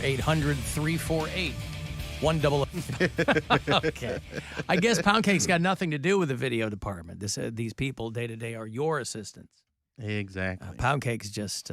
800-348. 1-800. Okay. I guess Poundcake's got nothing to do with the video department. These people day to day are your assistants. Exactly. Poundcake's just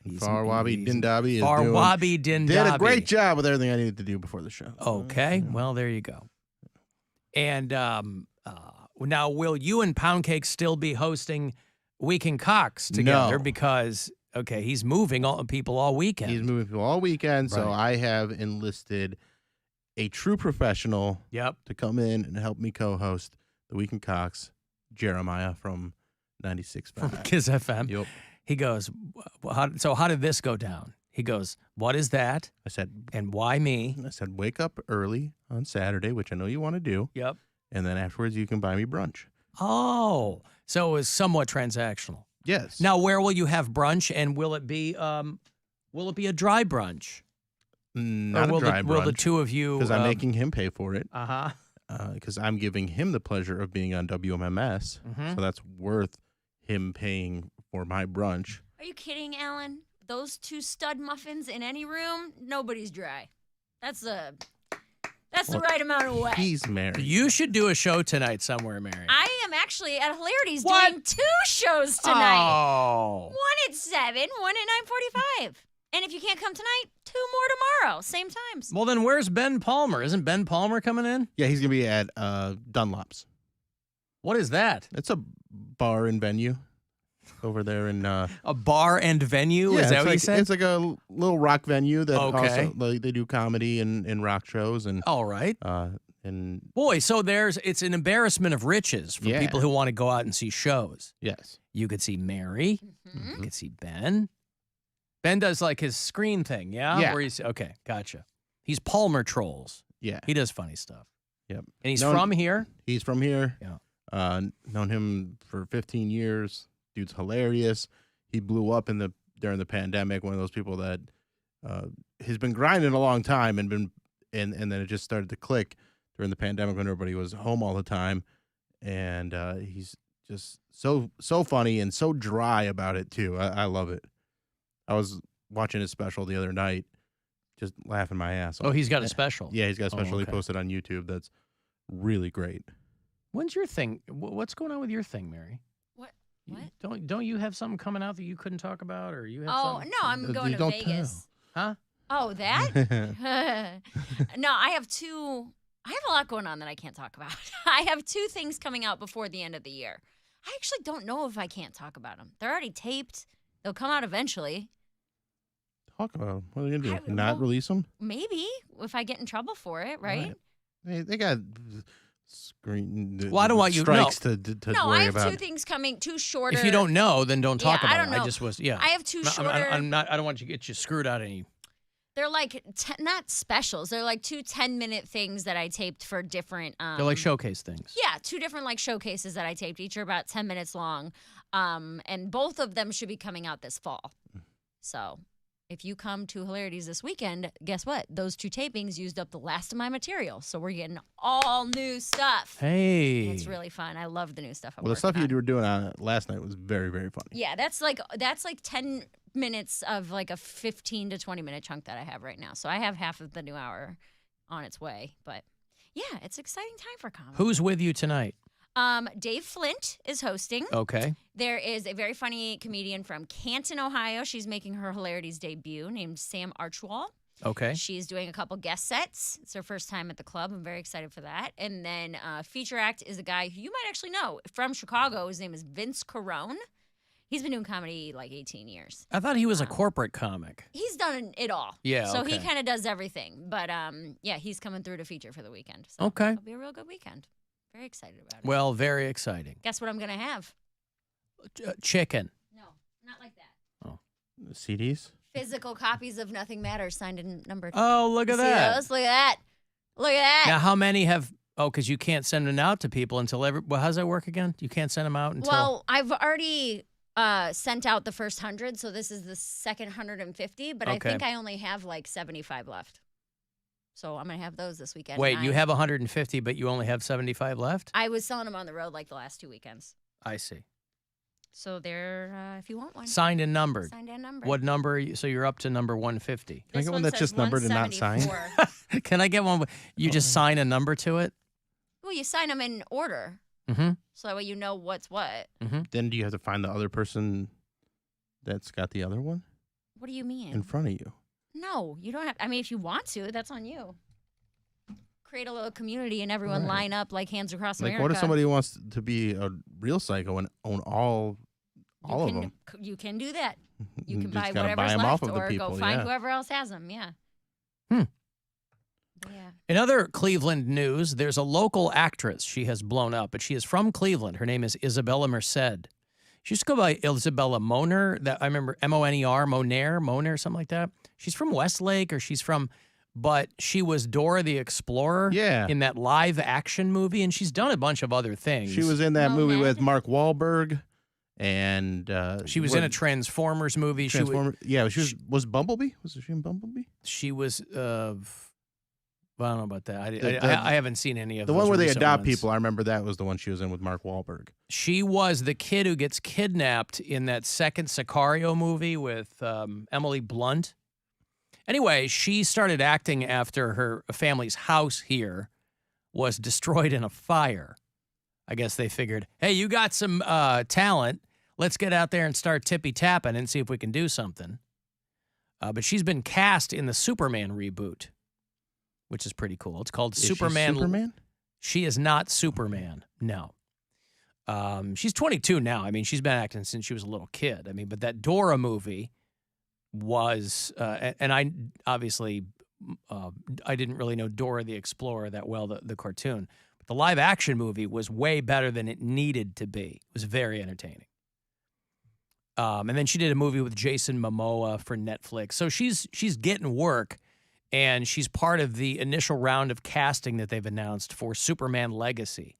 Farwabi Dindabi Farwabi Dindabi did a great job with everything I needed to do before the show. Okay. Well, there you go. And now, will you and Poundcake still be hosting Weekend Cox together? No. Because, okay, he's moving people all weekend. He's moving people all weekend, so Right. I have enlisted a true professional to come in and help me co-host the Weekend Cox, Jeremiah from 96.5. Kiss FM. Yep. He goes, how did this go down? He goes, what is that? I said, and why me? I said, wake up early on Saturday, which I know you want to do. Yep. And then afterwards, you can buy me brunch. Oh, so it was somewhat transactional. Yes. Now, where will you have brunch, and will it be a dry brunch? Not or will a dry the, brunch. Will the two of you? Because I'm making him pay for it. Uh-huh. Because I'm giving him the pleasure of being on WMMS. Mhm. So that's worth him paying for my brunch. Are you kidding, Alan? Those two stud muffins in any room, nobody's dry. That's the right amount of wet. He's married. You should do a show tonight somewhere, Mary. I am actually at Hilarities What? doing 2 shows tonight. Oh. One at 7, one at 9:45. And if you can't come tonight, 2 more tomorrow, same times. Well, then where's Ben Palmer? Isn't Ben Palmer coming in? Yeah, he's going to be at Dunlop's. What is that? It's a bar and venue over there in... A bar and venue? Yeah, Is that what like, you said? It's like a little rock venue that Okay. also they do comedy and rock shows and All right. and Boy, so it's an embarrassment of riches for Yeah. people who want to go out and see shows. yes. You could see Mary. Mhm. You could see Ben. Ben does like his screen thing, yeah? Yeah. Where okay, gotcha. He's Palmer Trolls. Yeah. He does funny stuff. Yep. And he's Known- from here? He's from here. Yeah. Known him for 15 years. Dude's hilarious. He blew up during the pandemic. One of those people that has been grinding a long time and then it just started to click during the pandemic when everybody was home all the time. And he's just so funny and so dry about it too. I love it. I was watching his special the other night, just laughing my ass off. Oh, he's got a special. Yeah, he's got a special he okay. posted on YouTube that's really great. When's your thing? What's going on with your thing, Mary? What? Don't you have something coming out that you couldn't talk about, or you have? Oh, something? no, I'm going to don't Vegas. Huh? Oh, that? No, I have a lot going on that I can't talk about. I have 2 things coming out before the end of the year. I actually don't know if I can't talk about them. They're already taped. They'll come out eventually. Talk about them. What are they going to do? I- Not well, release them? Maybe if I get in trouble for it, right? They got screen Well, I don't want you- strikes to No, worry I have about. 2 things coming, 2 shorter. If you don't know, then don't talk Yeah, about I don't it. know. I just was, yeah. I have 2 shorter. I'm not. I don't want you to get you screwed out any. They're like not specials. They're like 2 10-minute things that I taped for different. They're like showcase things. Yeah, 2 different like showcases that I taped. Each are about 10 minutes long, and both of them should be coming out this fall. So, if you come to Hilarities this weekend, guess what? Those 2 tapings used up the last of my material, so we're getting all new stuff. Hey. It's really fun. I love the new stuff. I'm Well, the stuff working on. you were doing on it last night was very, very funny. Yeah, that's like 10 minutes of like a 15 to 20 minute chunk that I have right now. So I have half of the new hour on its way. But yeah, it's an exciting time for comedy. Who's with you tonight? Dave Flint is hosting. Okay. There is a very funny comedian from Canton, Ohio. She's making her Hilarities debut named Sam Archwell. Okay. She's doing a couple guest sets. It's her first time at the club. I'm very excited for that. And then feature act is a guy who you might actually know from Chicago. His name is Vince Carone. He's been doing comedy like 18 years. I thought he was a corporate comic. He's done it all. Yeah, So he okay. kind of does everything. But yeah, he's coming through to feature for the weekend. So Okay. It'll be a real good weekend. Very excited about it. Well, very exciting. Guess what I'm going to have? Chicken. No, not like that. CDs? Physical copies of Nothing Matters signed and numbered. Oh, look at See that. those? Look at that. Look at that. Now, how many have? Oh, because you can't send them out to people until Well, how's that work again? You can't send them out until. Well, I've already sent out the first 100, so this is the second 150, but I Okay. think I only have like 75 left. So I'm going to have those this weekend. Wait, and you I- have 150, but you only have 75 left? I was selling them on the road like the last 2 weekends. I see. So they're, if you want one. Signed and numbered. Signed and numbered. What number? So you're up to number 150. Can I get one that's just numbered and not signed? 174. Can I get one? You just sign a number to it? Well, you sign them in order. Mm-hmm. So that way you know what's what. Mm-hmm. Then do you have to find the other person that's got the other one What do you mean? in front of you? No, you don't have. I mean, if you want to, that's on you. Create a little community and everyone Right. line up like hands across Like, America. what if somebody wants to be a real psycho and own all of them? You can do that. You can just buy gotta whatever's buy 'em left, off of the or people, go find yeah. whoever else has them. Yeah. Hmm. Yeah. In other Cleveland news, there's a local actress. She has blown up, but she is from Cleveland. Her name is Isabella Merced. She used to go by Isabella Moner. That I remember, M-O-N-E-R, Moner, something like that. She's from Westlake, or she's from, but she was Dora the Explorer Yeah. in that live action movie, and she's done a bunch of other things. She was in that movie Monet? with Mark Wahlberg, and She was in a Transformers movie. Transformer. Yeah, was Bumblebee. Was she in Bumblebee? She was. Well, I don't know about that. The- I haven't seen any of The those one where they recent adopt ones. people. I remember that was the one she was in with Mark Wahlberg. She was the kid who gets kidnapped in that second Sicario movie with Emily Blunt. Anyway, she started acting after her family's house here was destroyed in a fire. I guess they figured, hey, you got some talent. Let's get out there and start tippy-tapping and see if we can do something. But she's been cast in the Superman reboot, which is pretty cool. It's called Is she Superman. Superman? She is not Superman. No. She's 22 now. I mean, she's been acting since she was a little kid. I mean, but that Dora movie was, and I obviously, I didn't really know Dora the Explorer that well, the cartoon. But the live action movie was way better than it needed to be. It was very entertaining. And then she did a movie with Jason Momoa for Netflix. So she's getting work. And she's part of the initial round of casting that they've announced for Superman Legacy,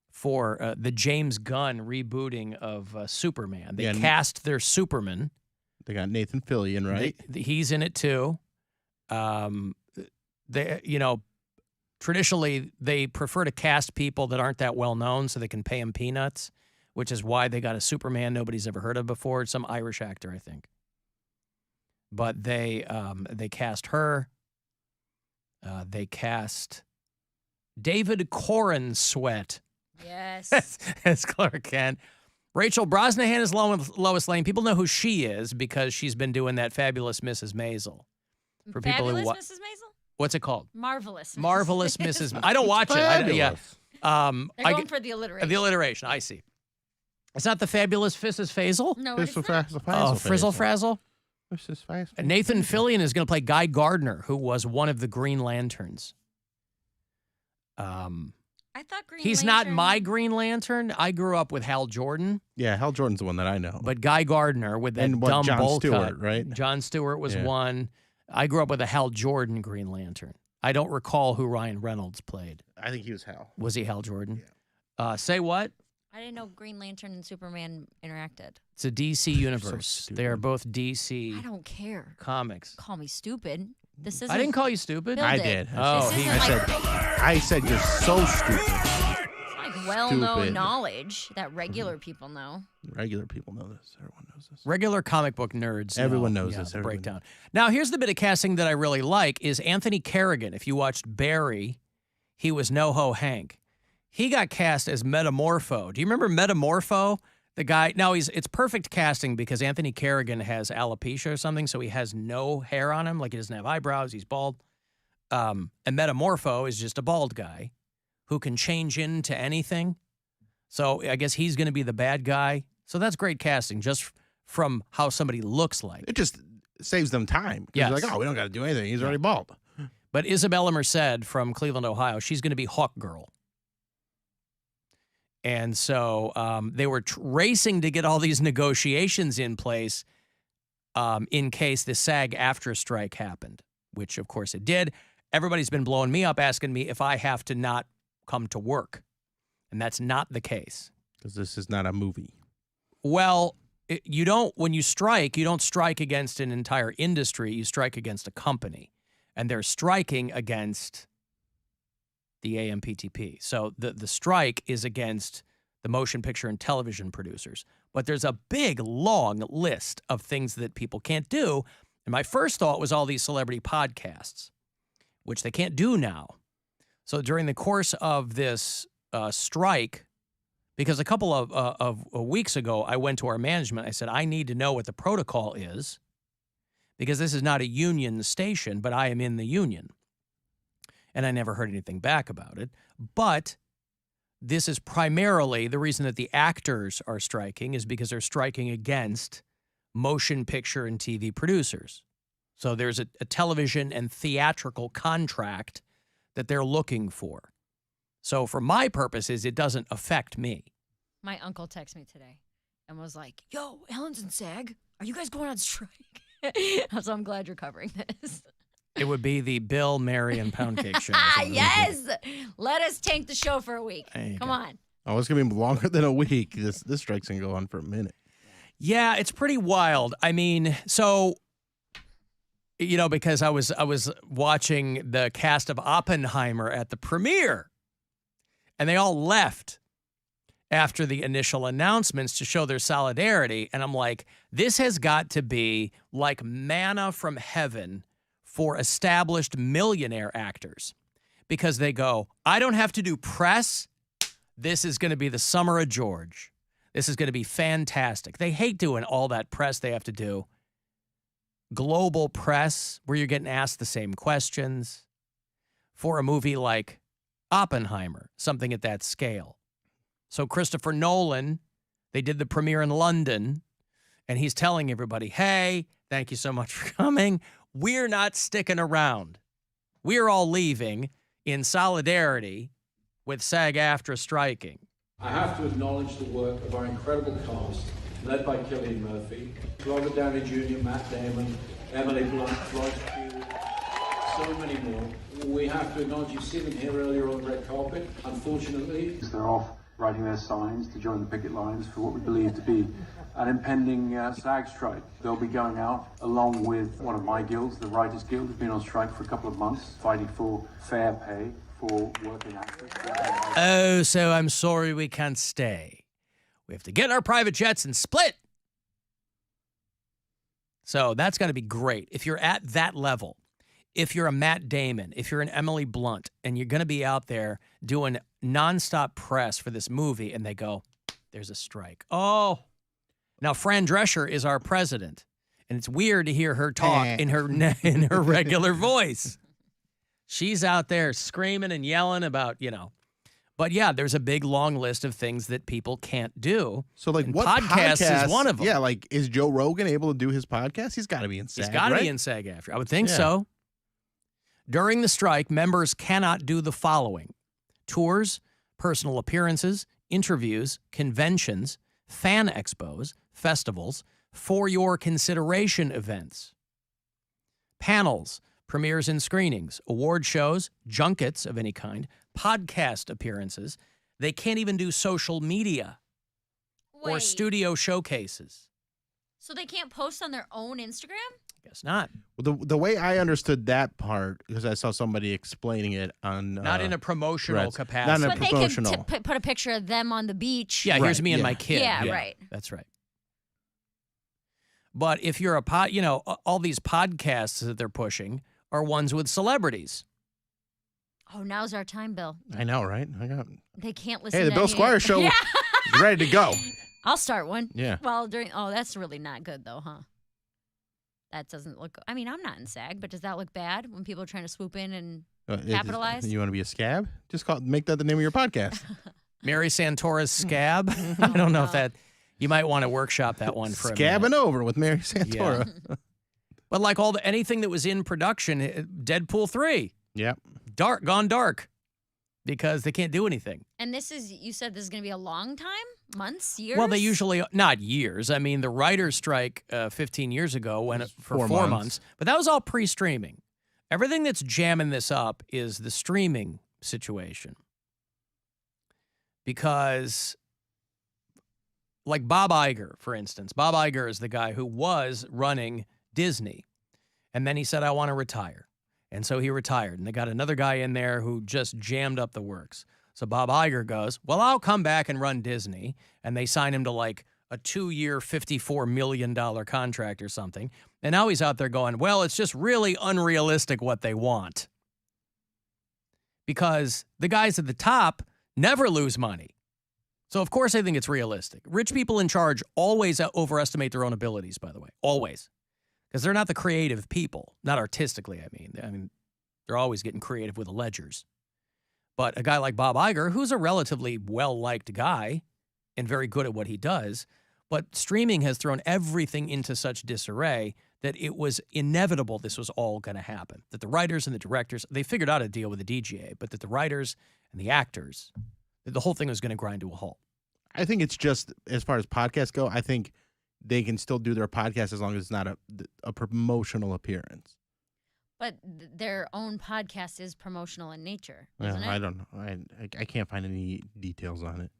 for the James Gunn rebooting of Superman. They cast their Superman. They got Nathan Fillion, right? He's in it too. Traditionally they prefer to cast people that aren't that well known so they can pay them peanuts, which is why they got a Superman nobody's ever heard of before. It's some Irish actor, I think. But they cast her. They cast David Corenswet Yes. as Clark Kent. Rachel Brosnahan is Lois Lane. People know who she is because she's been doing that Fabulous Mrs. Maisel. For people who Fabulous Mrs. Maisel? What's it called? Marvelous. Marvelous Mrs. I don't watch it. They're I going get- for the alliteration. the alliteration. I see. It's not the Fabulous Mrs. Faisal? No, it is Frizzle, not. frazzle, Oh, fazzle, Frizzle fazzle. Frazzle. This is fast. And Nathan Fillion is going to play Guy Gardner, who was one of the Green Lanterns. I thought Green He's Lantern. not my Green Lantern. I grew up with Hal Jordan, Yeah, Hal Jordan's the one that I know. but Guy Gardner with that And what, dumb Jon bowl Stewart, cut. right? Jon Stewart was Yeah. one. I grew up with a Hal Jordan Green Lantern. I don't recall who Ryan Reynolds played. I think he was Hal. Was he Hal Jordan? Say what? I didn't know Green Lantern and Superman interacted. It's a DC universe. They are stupid. both I DC don't care. comics. Call me stupid. This isn't. I didn't call you stupid. Bill I did. did. Oh, This he isn't like, I said you're so stupid. like well-known stupid. knowledge that regular people know. Regular people know this. Everyone knows this. Regular comic book nerds. Everyone knows yeah, this. the Everyone breakdown. Now, here's the bit of casting that I really like is Anthony Carrigan. If you watched Barry, he was NoHo Hank. He got cast as Metamorpho. Do you remember Metamorpho? The guy. Now it's perfect casting because Anthony Carrigan has alopecia or something, so he has no hair on him. Like he doesn't have eyebrows. He's bald. And Metamorpho is just a bald guy who can change into anything. So I guess he's going to be the bad guy. So that's great casting just from how somebody looks like. It just saves them time. 'Cause Yes. They're like, oh, we don't got to do anything. He's already bald. But Isabella Merced from Cleveland, Ohio, she's going to be Hawk Girl. And so they were racing to get all these negotiations in place in case the SAG-AFTRA strike happened, which, of course, it did. Everybody's been blowing me up, asking me if I have to not come to work. And that's not the case. Because this is not a movie. Well, you don't, when you strike, you don't strike against an entire industry. You strike against a company. And they're striking against the AMPTP. So the strike is against the motion picture and television producers. But there's a big, long list of things that people can't do. And my first thought was all these celebrity podcasts, which they can't do now. So during the course of this strike, because a couple of weeks ago, I went to our management. I said, I need to know what the protocol is, because this is not a union station, but I am in the union. And I never heard anything back about it. But this is primarily the reason that the actors are striking is because they're striking against motion picture and TV producers. So there's a television and theatrical contract that they're looking for. So for my purposes, it doesn't affect me. My uncle texted me today and was like, yo, Ellen's and SAG, are you guys going on strike? So I'm glad you're covering this. It would be the Bill, Mary, and Poundcake show. Yes. Let us tank the show for a week. Come on. Oh, it's going to be longer than a week. This strike's going to go on for a minute. Yeah, it's pretty wild. I mean, so, you know, because I was watching the cast of Oppenheimer at the premiere, and they all left after the initial announcements to show their solidarity. And I'm like, this has got to be like manna from heaven for established millionaire actors, because they go, I don't have to do press. This is going to be the summer of George. This is going to be fantastic. They hate doing all that press they have to do. Global press, where you're getting asked the same questions. For a movie like Oppenheimer, something at that scale. So Christopher Nolan, they did the premiere in London, and he's telling everybody, hey, thank you so much for coming. We're not sticking around. We're all leaving in solidarity with SAG-AFTRA striking. I have to acknowledge the work of our incredible cast, led by Cillian Murphy, Robert Downey Jr., Matt Damon, Emily Blunt, Florence Pugh, so many more. We have to acknowledge, you've seen them here earlier on the red carpet. Unfortunately, they're off writing their signs to join the picket lines for what we believe to be an impending SAG strike. They'll be going out along with one of my guilds, the Writers Guild, who's been on strike for a couple of months, fighting for fair pay for working actors. Oh, so I'm sorry we can't stay. We have to get in our private jets and split. So that's going to be great. If you're at that level, if you're a Matt Damon, if you're an Emily Blunt, and you're going to be out there doing nonstop press for this movie, and they go, there's a strike. Oh. Now, Fran Drescher is our president, and it's weird to hear her talk in her regular voice. She's out there screaming and yelling about, you know. But yeah, there's a big long list of things that people can't do. So, like, and what podcast is one of them? Yeah, like, is Joe Rogan able to do his podcast? He's got to be in SAG, He's got to right? be in SAG-AFTRA. I would think so. During the strike, members cannot do the following: tours, personal appearances, interviews, conventions, fan expos, festivals, for your consideration events, panels, premieres and screenings, award shows, junkets of any kind, podcast appearances. They can't even do social media or studio showcases. So they can't post on their own Instagram? I guess not. Well, the way I understood that part, because I saw somebody explaining it on Not in a promotional Threads. capacity. Not in a But promotional. they could put a picture of them on the beach. Yeah, here's Right, me and yeah. my kid. Yeah, right. That's right. But if you're all these podcasts that they're pushing are ones with celebrities. Oh, now's our time, Bill. I know, right? I got. They can't listen Hey, to the Bill any- Squire show Yeah. is ready to go. I'll start one. Yeah. Well, that's really not good, though, huh? That doesn't look... I mean, I'm not in SAG, but does that look bad when people are trying to swoop in and capitalize? You want to be a scab? Just make that the name of your podcast. Mary Santora's Scab. I don't know if that... You might want to workshop that one for a minute. Scabbing over with Mary Santora. Yeah. But like anything that was in production, Deadpool 3, Yep. gone dark, because they can't do anything. And you said this is going to be a long time? Months? Years? Well, they usually, not years. I mean, the writer's strike 15 years ago went for 4 months. But that was all pre-streaming. Everything that's jamming this up is the streaming situation. Because, like Bob Iger, for instance. Bob Iger is the guy who was running Disney. And then he said, I want to retire. And so he retired. And they got another guy in there who just jammed up the works. So Bob Iger goes, well, I'll come back and run Disney. And they sign him to like a 2-year, $54 million contract or something. And now he's out there going, well, it's just really unrealistic what they want. Because the guys at the top never lose money. So, of course, I think it's realistic. Rich people in charge always overestimate their own abilities, by the way. Always. Because they're not the creative people. Not artistically, I mean, they're always getting creative with the ledgers. But a guy like Bob Iger, who's a relatively well-liked guy and very good at what he does, but streaming has thrown everything into such disarray that it was inevitable this was all going to happen. That the writers and the directors, they figured out a deal with the DGA, but that the writers and the actors, the whole thing was going to grind to a halt. I think it's just, as far as podcasts go, I think they can still do their podcast as long as it's not a promotional appearance. But their own podcast is promotional in nature, isn't it? I don't know. I can't find any details on it.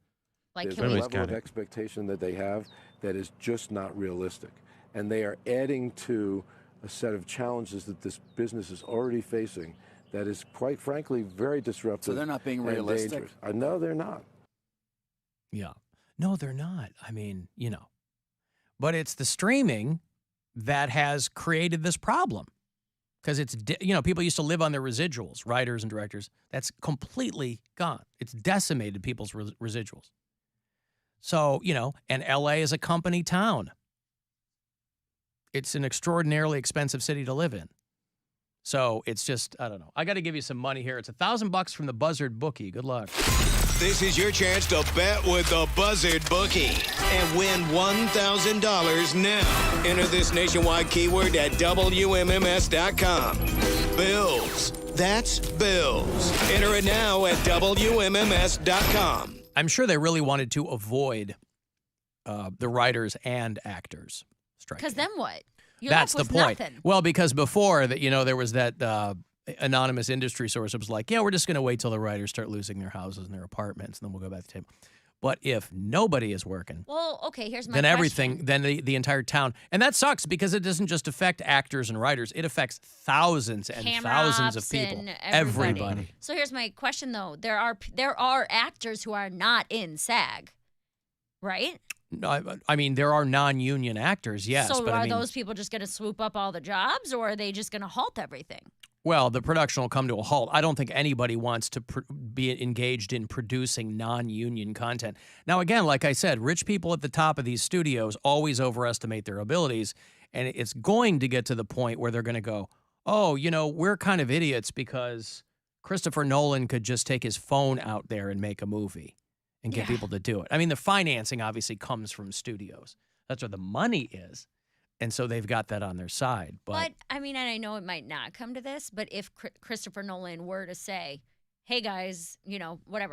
Like, There's can a we, level of expectation that they have that is just not realistic. And they are adding to a set of challenges that this business is already facing that is, quite frankly, very disruptive. So they're not being and realistic? dangerous. No, they're not. Yeah. No, they're not. I mean, But it's the streaming that has created this problem. Because it's, people used to live on their residuals, writers and directors. That's completely gone. It's decimated people's residuals. So, and LA is a company town. It's an extraordinarily expensive city to live in. So it's just, I don't know. I got to give you some money here. It's $1,000 from the Buzzard bookie. Good luck. This is your chance to bet with the Buzzard bookie and win $1,000 now. Enter this nationwide keyword at WMMS.com. Bills. That's bills. Enter it now at WMMS.com. I'm sure they really wanted to avoid the writers and actors striking. because then what? You're That's left the with point. Nothing. Well, because before that, there was that anonymous industry source that was like, yeah, we're just going to wait till the writers start losing their houses and their apartments, and then we'll go back to the table. But if nobody is working, Well, okay, here's my then question. everything, then the entire town, and that sucks because it doesn't just affect actors and writers; it affects thousands and Camera thousands of ops people. and Everybody. So here's my question though: there are actors who are not in SAG, right? No, I mean, there are non-union actors, yes. So but are I mean, those people just going to swoop up all the jobs, or are they just going to halt everything? well, the production will come to a halt. I don't think anybody wants to be engaged in producing non-union content. Now, again, like I said, rich people at the top of these studios always overestimate their abilities, and it's going to get to the point where they're going to go, oh, we're kind of idiots because Christopher Nolan could just take his phone out there and make a movie and get people to do it. I mean, the financing obviously comes from studios. That's where the money is. And so they've got that on their side. But I mean, and I know it might not come to this, but if Christopher Nolan were to say, hey guys,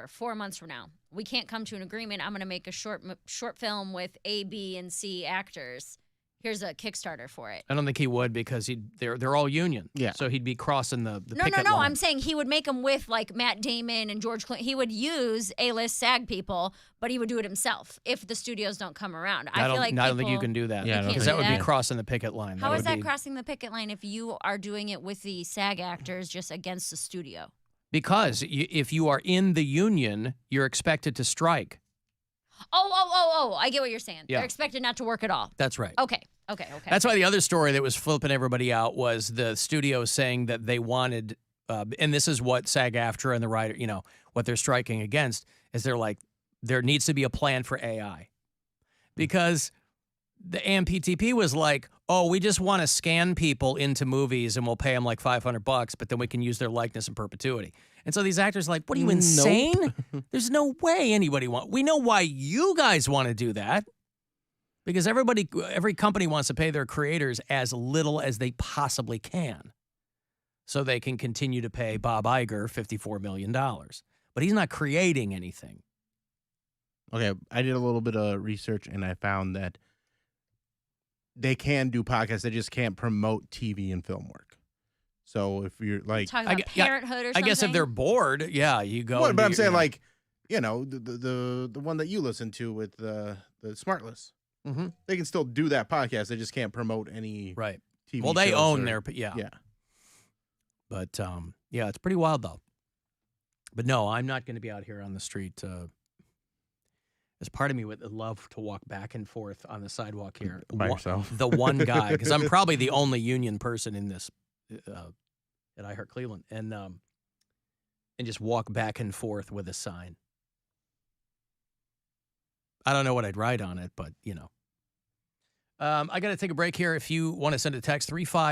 4 months from now, we can't come to an agreement. I'm going to make a short film with A, B, and C actors. Here's a Kickstarter for it. I don't think he would because they're all union. Yeah. So he'd be crossing the No. picket line. I'm saying he would make them with like Matt Damon and George Clooney. He would use A-list SAG people, but he would do it himself if the studios don't come around. I feel like I don't think you people- can do that. Yeah, I don't because think that would so. be crossing the picket line. How is that would be- crossing the picket line if you are doing it with the SAG actors just against the studio? Because if you are in the union, you're expected to strike. Oh, I get what you're saying. Yeah. They're expected not to work at all. That's right. Okay. That's why the other story that was flipping everybody out was the studio saying that they wanted, and this is what SAG-AFTRA and the writer, what they're striking against, is they're like, there needs to be a plan for AI. Because the AMPTP was like, oh, we just want to scan people into movies and we'll pay them like $500, but then we can use their likeness in perpetuity. And so these actors are like, what are you, insane? There's no way anybody we know why you guys want to do that. Because every company wants to pay their creators as little as they possibly can so they can continue to pay Bob Iger $54 million. But he's not creating anything. Okay, I did a little bit of research, and I found that they can do podcasts. They just can't promote TV and film work. So if you're like... Talking about Parenthood or something? I guess if they're bored, yeah, you go. But I'm saying, like, the one that you listen to with the Smartless. Mm-hmm. They can still do that podcast. They just can't promote any right. TV Well, they shows own or- their... Yeah. Yeah. But, it's pretty wild, though. But no, I'm not going to be out here on the street. As part of me would love to walk back and forth on the sidewalk here. By yourself. The one guy, because I'm probably the only union person in this at I Heart Cleveland, and just walk back and forth with a sign. I don't know what I'd write on it, but, I got to take a break here. If you want to send a text, 35